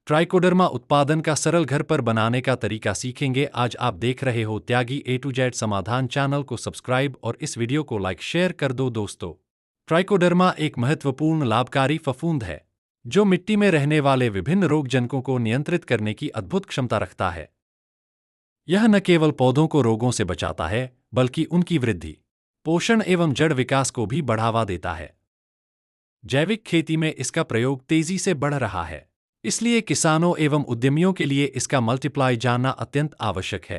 Trichoderma उत्पादन का सरल घर पर बनाने का तरीका सीखेंगे। आज आप देख रहे हो त्यागी A to Z समाधान। चैनल को सब्सक्राइब और इस वीडियो को लाइक शेयर कर दो दोस्तों। ट्राइकोडर्मा एक महत्वपूर्ण लाभकारी फफूंद है जो मिट्टी में रहने वाले विभिन्न रोगजनकों को नियंत्रित करने की अद्भुत क्षमता रखता है। यह न केवल पौधों को रोगों से बचाता है बल्कि उनकी वृद्धि, पोषण एवं जड़ विकास को भी बढ़ावा देता है। जैविक खेती में इसका प्रयोग तेजी से बढ़ रहा है, इसलिए किसानों एवं उद्यमियों के लिए इसका मल्टीप्लाई जानना अत्यंत आवश्यक है।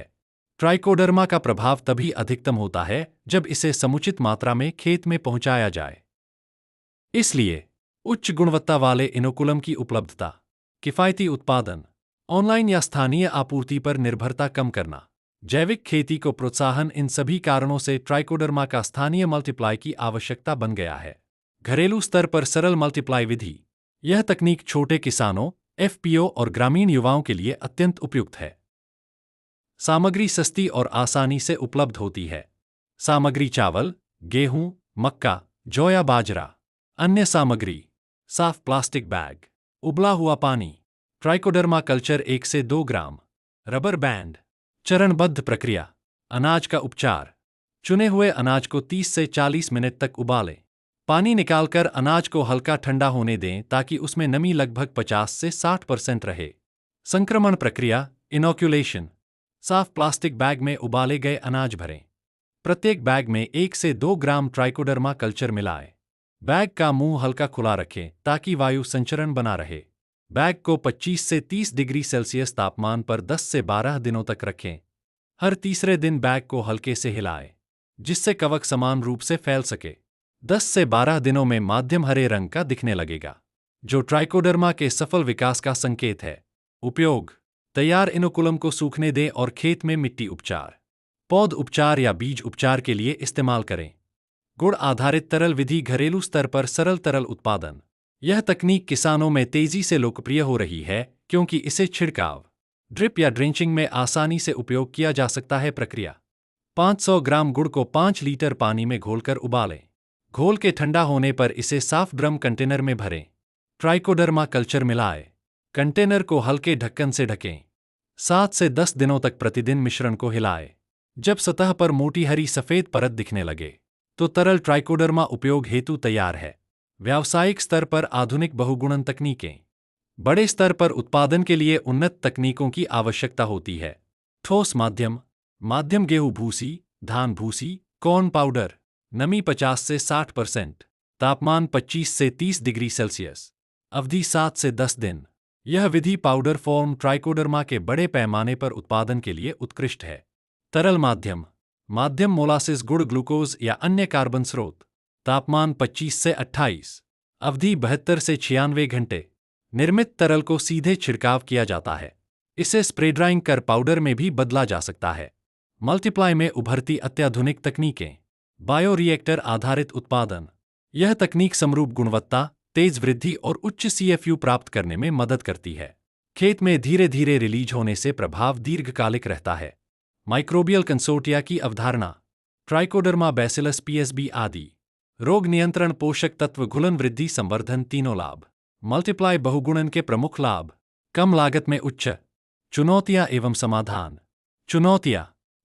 ट्राइकोडर्मा का प्रभाव तभी अधिकतम होता है जब इसे समुचित मात्रा में खेत में पहुंचाया जाए। इसलिए उच्च गुणवत्ता वाले इनोकुलम की उपलब्धता, किफायती उत्पादन, ऑनलाइन या स्थानीय आपूर्ति पर निर्भरता कम करना, जैविक खेती को प्रोत्साहन, इन सभी कारणों से ट्राइकोडर्मा का स्थानीय मल्टीप्लाई की आवश्यकता बन गया है। घरेलू स्तर पर सरल मल्टीप्लाई विधि। यह तकनीक छोटे किसानों, FPO और ग्रामीण युवाओं के लिए अत्यंत उपयुक्त है। सामग्री सस्ती और आसानी से उपलब्ध होती है। सामग्री चावल, गेहूं, मक्का, जौ या बाजरा। अन्य सामग्री साफ प्लास्टिक बैग, उबला हुआ पानी। ट्राइकोडर्मा कल्चर 1 से 2 ग्राम। Rubber band. चरणबद्ध प्रक्रिया। अनाज का उपचार। चुने हुए अनाज को 30 से 40 मिनट तक उबालें। पानी निकालकर अनाज को हल्का ठंडा होने दें ताकि उसमें नमी लगभग 50 से 60% रहे। संक्रमण प्रक्रिया, इनोक्यूलेशन। साफ प्लास्टिक बैग में उबाले गए अनाज भरें। प्रत्येक बैग में 1 से 2 ग्राम ट्राइकोडर्मा कल्चर मिलाएं। बैग का मुंह हल्का खुला रखें ताकि वायु संचरण बना रहे। बैग को 25 से 30 डिग्री सेल्सियस तापमान पर 10 से 12 दिनों तक रखें। हर तीसरे दिन बैग को हल्के से हिलाएं जिससे कवक समान रूप से फैल सके। 10 से 12 दिनों में माध्यम हरे रंग का दिखने लगेगा, जो ट्राइकोडर्मा के सफल विकास का संकेत है। उपयोग: तैयार इनोकुलम को सूखने दें और खेत में मिट्टी उपचार, पौध उपचार या बीज उपचार के लिए इस्तेमाल करें। गुण आधारित तरल विधि। घरेलू स्तर पर सरल तरल उत्पादन। यह तकनीक किसानों में तेजी से लोकप्रिय हो रही है क्योंकि इसे छिड़काव, ड्रिप या ड्रेंचिंग में आसानी से उपयोग किया जा सकता है। प्रक्रिया: 500 ग्राम गुड़ को 5 लीटर पानी में घोलकर उबालें। घोल के ठंडा होने पर इसे साफ ड्रम कंटेनर में भरें। ट्राइकोडर्मा कल्चर मिलाएं। कंटेनर को हल्के ढक्कन से ढकें। 7 से 10 दिनों तक प्रतिदिन मिश्रण को हिलाएं। जब सतह पर मोटी हरी सफेद परत दिखने लगे तो तरल ट्राइकोडर्मा उपयोग हेतु तैयार है। व्यावसायिक स्तर पर आधुनिक बहुगुणन तकनीकें। बड़े स्तर पर उत्पादन के लिए उन्नत तकनीकों की आवश्यकता होती है। ठोस माध्यम। माध्यम गेहूं भूसी, धान भूसी, कॉर्न पाउडर। नमी 50 से 60%। तापमान 25 से 30 डिग्री सेल्सियस। अवधि 7 से 10 दिन। यह विधि पाउडर फॉर्म ट्राइकोडर्मा के बड़े पैमाने पर उत्पादन के लिए उत्कृष्ट है। तरल माध्यम। माध्यम मोलासिस, गुड़, ग्लूकोज या अन्य कार्बन स्रोत। तापमान 25 से 28। अवधि 72 से 96 घंटे। निर्मित तरल को सीधे छिड़काव किया जाता है। इसे स्प्रे ड्राइंग कर पाउडर में भी बदला जा सकता है। मल्टीप्लाई में उभरती अत्याधुनिक तकनीकें। बायोरिएक्टर आधारित उत्पादन। यह तकनीक समरूप गुणवत्ता, तेज वृद्धि और उच्च CFU प्राप्त करने में मदद करती है। खेत में धीरे धीरे रिलीज होने से प्रभाव दीर्घकालिक रहता है। माइक्रोबियल कंसोर्टिया की अवधारणा। ट्राइकोडर्मा बैसिलस PSB आदि। रोग नियंत्रण, पोषक तत्व घुलन, वृद्धि, संवर्धन, तीनों लाभ। मल्टीप्लाई बहुगुणन के प्रमुख लाभ। कम लागत में उच्च। चुनौतियां एवं समाधान। चुनौतियां: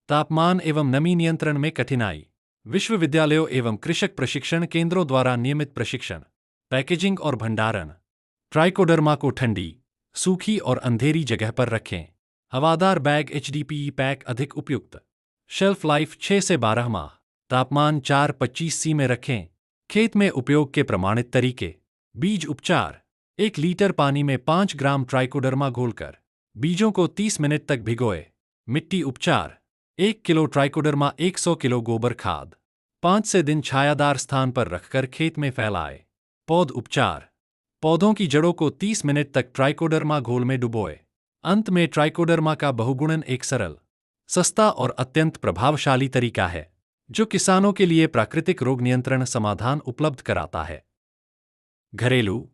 तापमान एवं नमी नियंत्रण में कठिनाई। विश्वविद्यालयों एवं कृषक प्रशिक्षण केंद्रों द्वारा नियमित प्रशिक्षण। पैकेजिंग और भंडारण। ट्राइकोडर्मा को ठंडी, सूखी और अंधेरी जगह पर रखें। हवादार बैग HDPE पैक अधिक उपयुक्त। शेल्फ लाइफ 6 से 12 माह। तापमान 4-25 C में रखें। खेत में उपयोग के प्रमाणित तरीके। बीज उपचार। 1 लीटर पानी में 5 ग्राम ट्राइकोडर्मा घोलकर बीजों को 30 मिनट तक भिगोए। मिट्टी उपचार। 1 किलो ट्राइकोडर्मा 100 किलो गोबर खाद 5 से दिन छायादार स्थान पर रखकर खेत में फैलाए। पौध उपचार। पौधों की जड़ों को 30 मिनट तक ट्राइकोडर्मा घोल में डुबोए। अंत में ट्राइकोडर्मा का बहुगुणन एक सरल, सस्ता और अत्यंत प्रभावशाली तरीका है जो किसानों के लिए प्राकृतिक रोग नियंत्रण समाधान उपलब्ध कराता है। घरेलू